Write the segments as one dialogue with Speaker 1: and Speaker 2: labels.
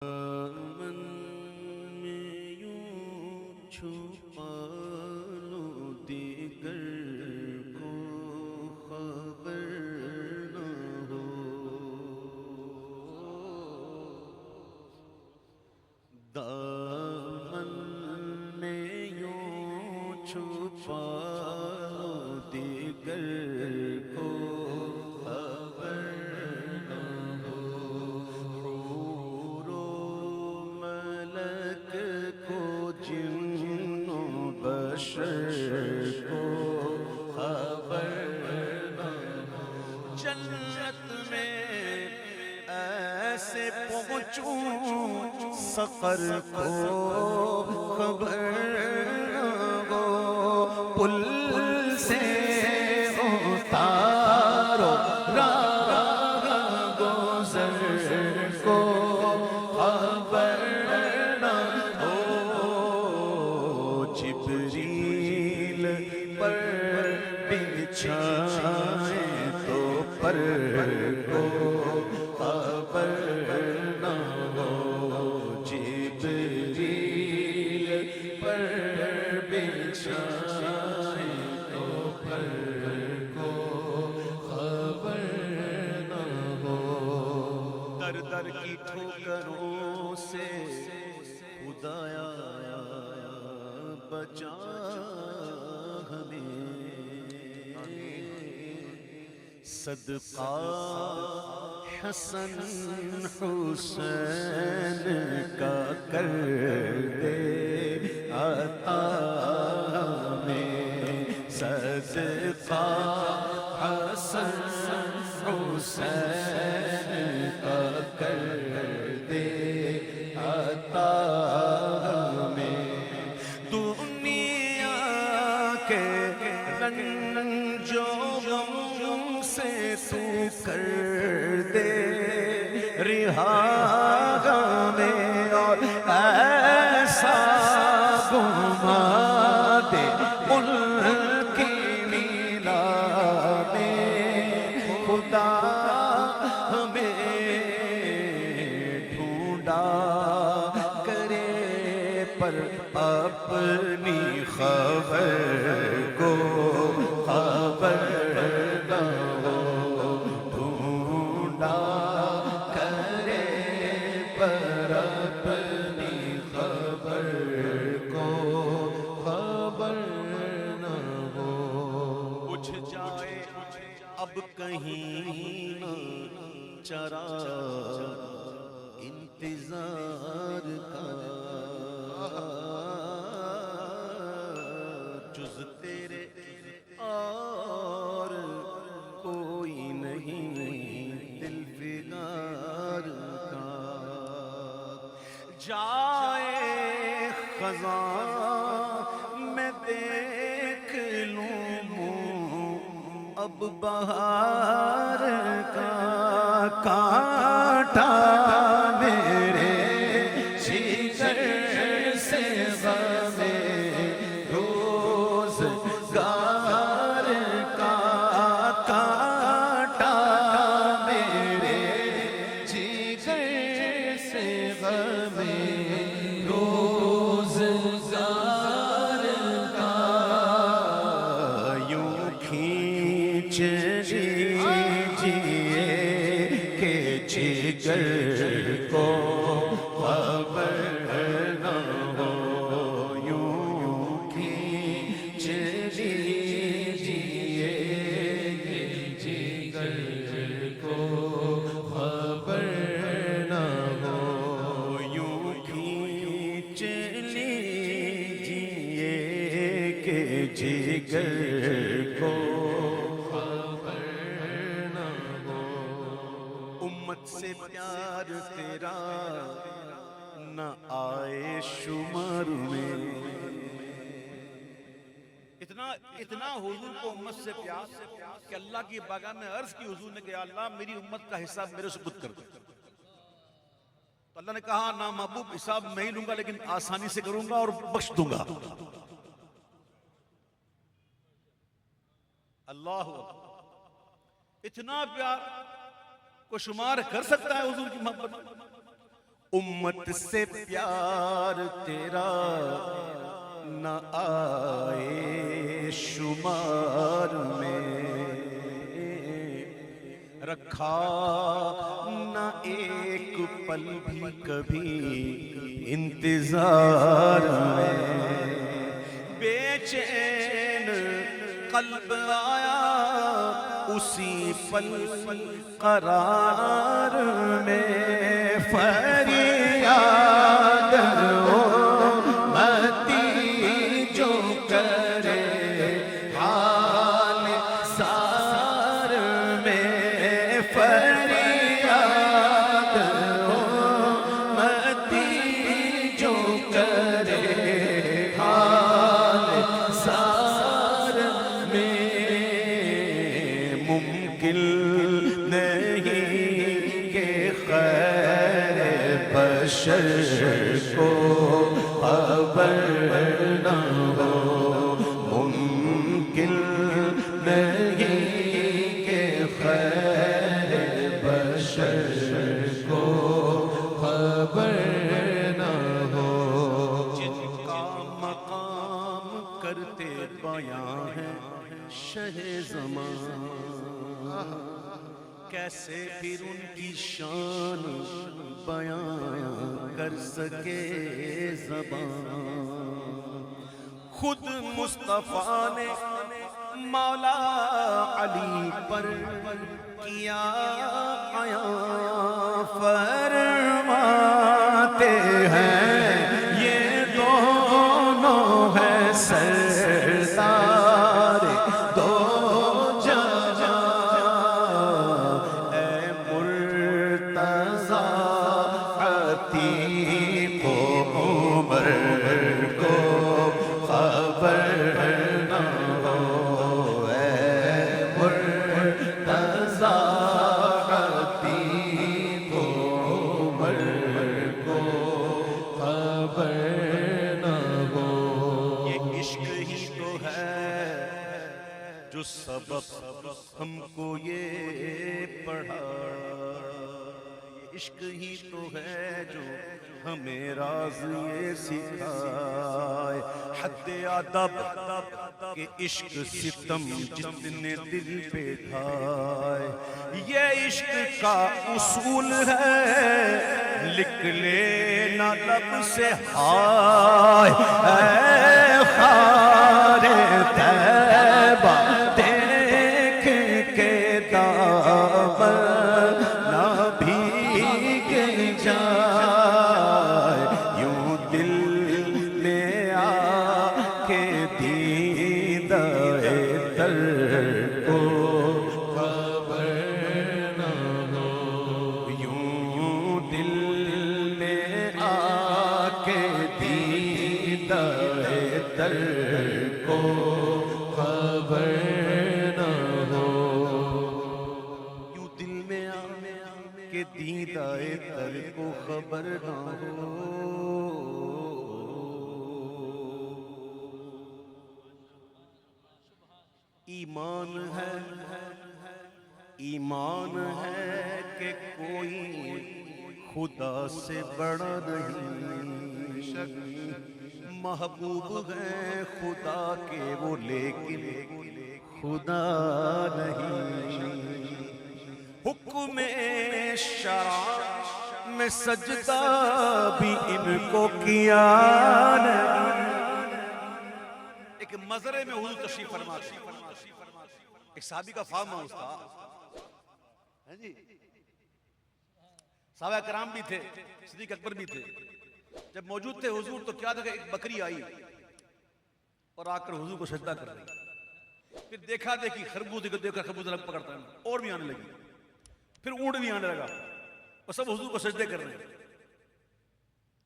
Speaker 1: من میں یوں چھپا لو دیگر کو خبر نہ ہو، دامن میں یوں چھپا لو دیگر کو کو خبر نہ ہو، جنت میں ایسے پہنچوں سقر کو خبر نہ ہو، پل سے اتارو راہ گزر کو خبر نہ ہو، جبریل پر بچھائے تو پر کو خبر نہ ہو، جبریل پر بچھائے تو پر کو خبر نہ ہو، در در کی ٹھوکروں سے خدایا بچا ہمیں، صدقہ حسن حسین کا کر دے عطا ہمیں، صدقہ حسن حسین کا کر دے عطا رنجو غم سے تو کر دے رہا ہمیں، اور ایسا گھما دے ان کی میلا میں، خدا ہمیں ڈھونڈا کرے پر اپنی خبر کو خبر نہ ہو، ڈھونڈا کرے پر اپنی خبر کو خبر نہ ہو، بجھ جائے اب کہیں نہ چرا انتظار کا، جز تیرے اور کوئی نہیں دل فگار کا، جائے خزاں میں دیکھ لوں اب بہار کا، کانٹا میرے جگر سے غمِ روزگار کا، کانٹا میرے جگر سے غمِ روزگار کا، یوں کھینچ لیجئے کہ جگر کو خبر نہ ہو، یوں کھینچ لیجئے کہ جگر کو خبر نہ ہو، یوں کھینچ لیجئے کہ جگر کو خبر نہ ہو، امت سے پیار تیرا نہ آئے شمار میں، اتنا حضور کو امت سے پیار کہ اللہ کی بارگاہ میں عرض کی حضور نے کہ یا اللہ میری امت کا حساب میرے سپرد کر دے، تو اللہ نے کہا نا محبوب حساب میں ہی لوں گا لیکن آسانی سے کروں گا اور بخش دوں گا، اللہ اتنا پیار کو شمار کر سکتا ہے حضور کی محبت، امت سے پیار تیرا نہ آئے شمار میں، رکھا نہ ایک پل بھی کبھی انتظار میں، بے چین قلب آیا اسی پل قرار میں، فریاد امتی جو کرے حال سار میں، فریاد امتی جو کرے حال سار میں، ممکن نہیں کہ خیر بشر کو خبر نہ ہو، ممکن نہیں کہ خیر بشر کو خبر نہ ہو، جن کا مقام کرتے بیاں ہے شہ زمان، کیسے پھر ان کی شان بیان کر سکے زبان، خود مصطفیٰ نے مولا علی پر کیا عیاں، فرماتے ہیں یہ دونوں ہیں سردار دو جہاں، اے مرتضیٰ عتیق و عمر کو خبر نہ ہو، اے مرتضیٰ عتیق و عمر کو خبر نہ ہو، یہ عشق ہی تو ہے جو سبق ہم کو یہ پڑھا، یہ عشق ہی تو ہے جو ہمیں راز یہ سکھائے، حد ادب کہ عشق ستم جتنے دل پہ ڈھائے، یہ عشق کا اصول ہے لکھ لینا لب سے ہائے، اے خار طیبہ دیکھ کے دامن نہ بھیگ جائے، یوں دل میں آ کے دیدہ تر کو خبر نہ ہو، یوں دل میں آ کے دیدہ تر کو خبر نہ ہو، یوں دل میں آ کے دیدہ تر کو خبر نہ ہو، ایمان ہے ایمان ہے کہ کوئی خدا سے بڑا نہیں، محبوب ہیں خدا کے وہ لیکن خدا نہیں، حکم شرع میں سجدہ بھی ان کو کیا نہیں، ایک مزرے میں حضور تشریف فرما تھے، ایک صحابی کا فارم ہاؤس تھا، جی صحابہ کرام بھی تھے، صدیق اکبر بھی تھے، جب موجود تھے حضور تو کیا تھا کہ ایک بکری آئی اور آ کر حضور کو سجدہ کر رہی، پھر دیکھا دیکھی خربوزے کو دیکھ کر خربوزہ لگ پکڑتا ہے اور بھی آنے لگی، پھر اونٹ بھی آنے لگا اور سب حضور کو سجدے کر رہے ہیں،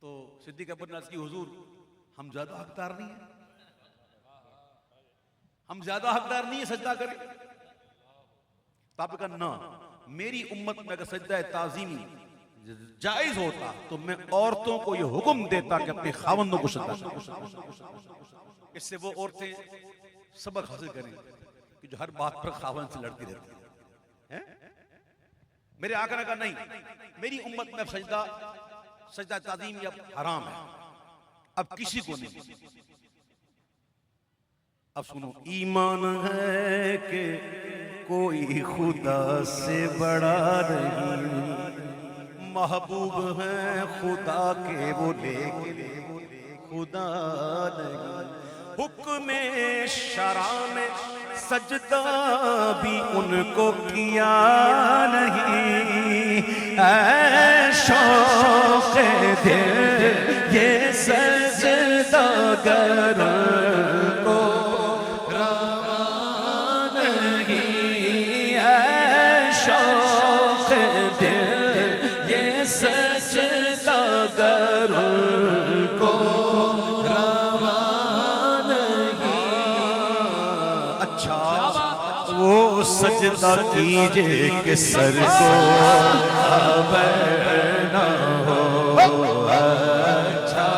Speaker 1: تو صدیق اکبر نے عرض کی حضور ہم زیادہ حقدار نہیں ہیں، ہم زیادہ حقدار نہیں ہیں سجدہ کریں، تو آپ نے کہا نا میری امت میں اگر سجدہ تعظیمی جائز ہوتا تو میں عورتوں کو یہ حکم دیتا کہ اپنے خاوندوں کو سجدہ کریں، اس سے وہ عورتیں سبق حاصل کریں کہ جو ہر بات پر خاوند سے لڑتی رہتی ہیں۔ میرے آقا نے کہا نہیں، میری امت میں سجدہ سجدہ تعظیم یہ اب حرام ہے، اب کسی کو نہیں۔ اب سنو، ایمان ہے کہ کوئی خدا سے بڑا نہیں، محبوب ہے خدا کے وہ لیکن خدا نہیں، حکم شرع میں سجدہ بھی ان کو کیا نہیں، اے شوق دل یہ سجدہ گر کو روا نہیں، اے شوق دل یہ سجدہ گر کو وہ سجدہ کیجئے کہ سر کو خبر نہ ہو، اچھا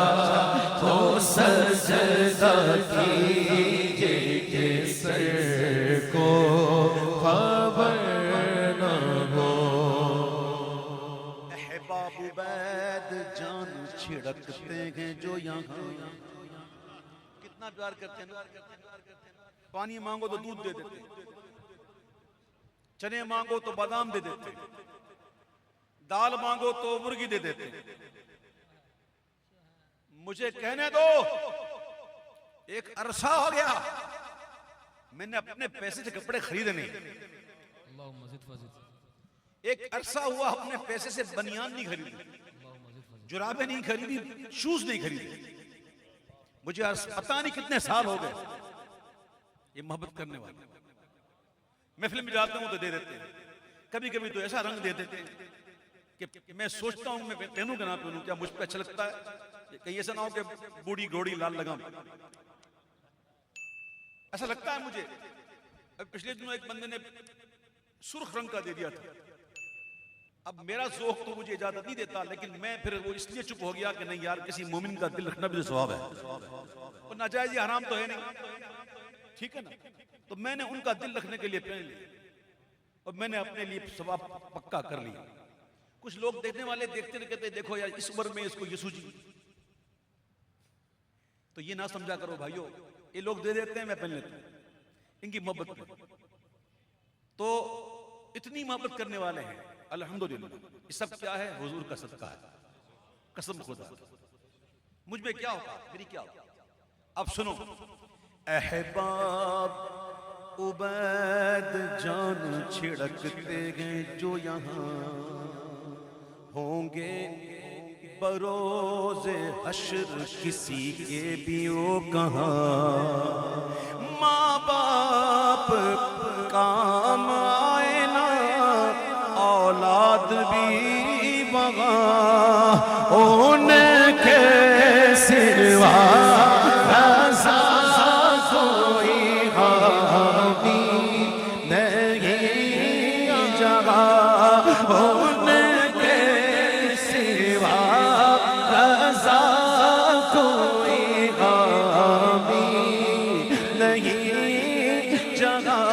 Speaker 1: وہ سجدہ کیجئے کہ سر کو خبر نہ ہو۔ احباب عبید جان چھڑکتے ہیں جو یہاں، کتنا پیار کرتے ہیں، پانی مانگو تو دودھ دے دیتے، چنے مانگو تو بادام دے دیتے، دال مانگو تو مرغی دے دیتے۔ مجھے کہنے دو، ایک عرصہ ہو گیا میں نے اپنے پیسے سے کپڑے خریدے نہیں، ایک عرصہ ہوا اپنے پیسے سے بنیان نہیں خریدی، جرابیں نہیں خریدی، شوز نہیں خریدی، مجھے پتہ نہیں کتنے سال ہو گئے۔ یہ محبت کرنے والے محفل میں جاتا ہوں تو دے دیتے ہیں، کبھی کبھی تو ایسا رنگ دے دیتے ہیں کہ میں سوچتا ہوں میں پہنوں کہ نہ پہنوں، کیا مجھ پہ اچھا لگتا ہے، کہیں ایسا نہ ہو کہ بوڑھی گھوڑی لال لگام، ایسا لگتا ہے مجھے۔ اب پچھلے دنوں ایک بندے نے سرخ رنگ کا دے دیا تھا، اب میرا ذوق تو مجھے اجازت نہیں دیتا، لیکن میں پھر وہ اس لیے چپ ہو گیا کہ نہیں یار کسی مومن کا دل رکھنا بھی ثواب ہے، اور ناجائز حرام تو ہے نہیں، ٹھیک ہے نا، تو میں نے ان کا دل رکھنے کے لیے پہن لیا اور میں نے اپنے لیے ثواب پکا کر لیا۔ کچھ لوگ دیکھنے والے دیکھتے رہتے کہتے دیکھو یار اس عمر میں اس کو یسوع جی، تو یہ نہ سمجھا کرو بھائیو، یہ لوگ دے دیتے ہیں میں پہن لیتا ہوں، ان کی محبت میں تو اتنی محبت کرنے والے ہیں الحمدللہ۔ یہ سب کیا ہے؟ حضور کا صدقہ ہے، قسم خدا، مجھ میں کیا ہوگا، میری کیا ہوگا۔ اب سنو، احباب عبید جان چھڑکتے ہیں جو یہاں، ہوں گے بروز حشر کسی کے بھی وہ کہاں، ماں باپ کام آئے نا اولاد بھی وہاں، ان کے سوا رضا کوئی حامی نہیں جگہ، ان کے سوا رضا کوئی حامی نہیں جگہ،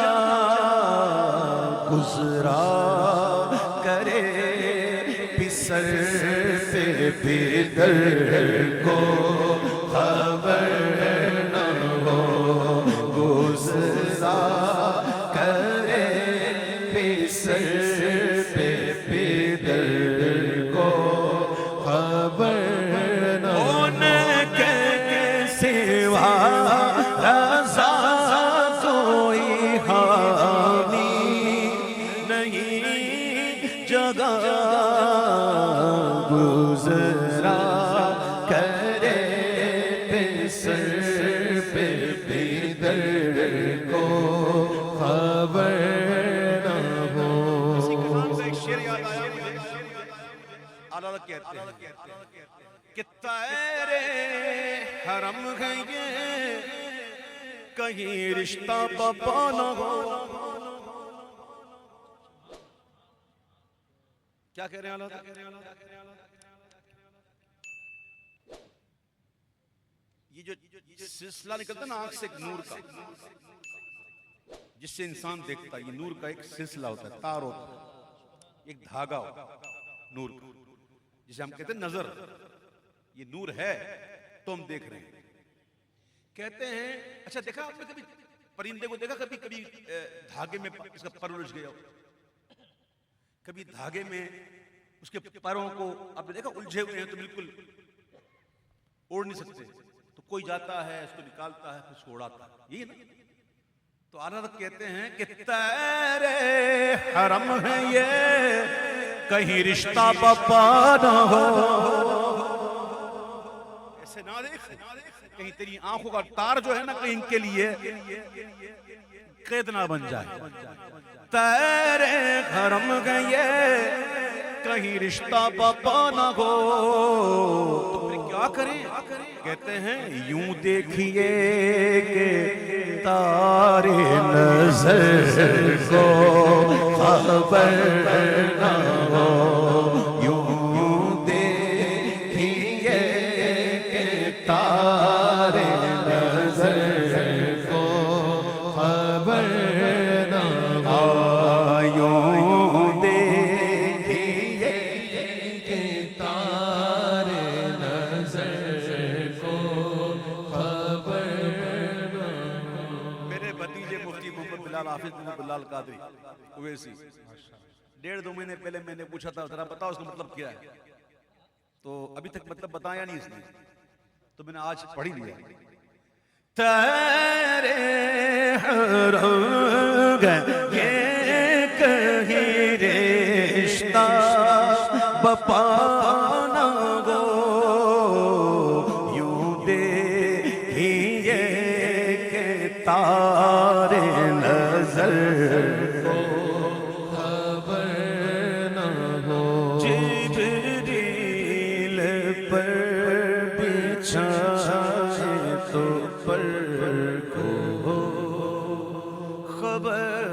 Speaker 1: گزرا کرے پسر پہ بدر کو خبر نہ ہو، گزرا کرے پسر پہ بدر کو خبر نہ ہو، ان کے سوا رضا کوئی حامی نہیں جگہ، گزرا کرے پسر پہ بدر کو خبر نہ ہو۔ اسی کلام سے ایک شعر یاد آیا مجھے، اعلیٰ کہتے ہیں کہ تیرے حرم ہے یہ کہیں رشتہ پاپا نہ ہو۔ کیا کہہ رہے ہیں اللہ؟ یہ جو سلسلہ نکلتا ہے نا آنکھ سے ایک نور کا، جس سے انسان دیکھتا ہے، یہ نور کا ایک سلسلہ ہوتا ہے، تار ہوتا ہے، ایک دھاگا ہوتا ہے نور کا، جسے ہم کہتے ہیں نظر، یہ نور ہے تو ہم دیکھ رہے ہیں. کہتے ہیں اچھا دیکھا آپ نے کبھی پرندے کو دیکھا کبھی کبھی دھاگے میں اس کا پر الجھ گیا ہو، کبھی دھاگے میں اس کے پروں کو آپ نے دیکھا الجھے ہوئے ہیں تو بالکل اڑ نہیں سکتے، تو کوئی جاتا ہے اس کو نکالتا ہے پھر اس کو اڑاتا ہے، یہی نا. تو اعلیٰ حضرت کہتے ہیں کہ تیرے حرم ہے یہ کہیں رشتہ بپا نہ ہو، ایسے نہ دیکھ کہیں تیری آنکھوں کا تار جو ہے نا کہیں ان کے لیے قید نہ بن جائے. تیرے حرم ہے یہ کہیں رشتہ بپا نہ ہو، تو پھر کیا کریں؟ کہتے ہیں یوں دیکھیے کہ تارے نظر کو خبر نہ ہو، یوں دیکھیے کہ تارے نظر کو خبر نہ ہو، یوں دیکھیے کہ تارے نظر کو خبر نہ ہو. میرے بھتیجے مفتی محمد بلال حافظ محمد بلال قادری اویسی 1.5-2 مہینے پہلے میں نے پوچھا تھا ذرا بتاؤ اس کا مطلب کیا ہے، تو ابھی تک مطلب بتایا نہیں اس نے، تو میں نے آج پڑھی لیا. تیرے حرم گئے کہیں رشتہ بپا نہ ہو، یوں دیکھیے کہ تارے نظر کو خبر نہ ہو، جبریل پر بچھائے تو پر کو خبر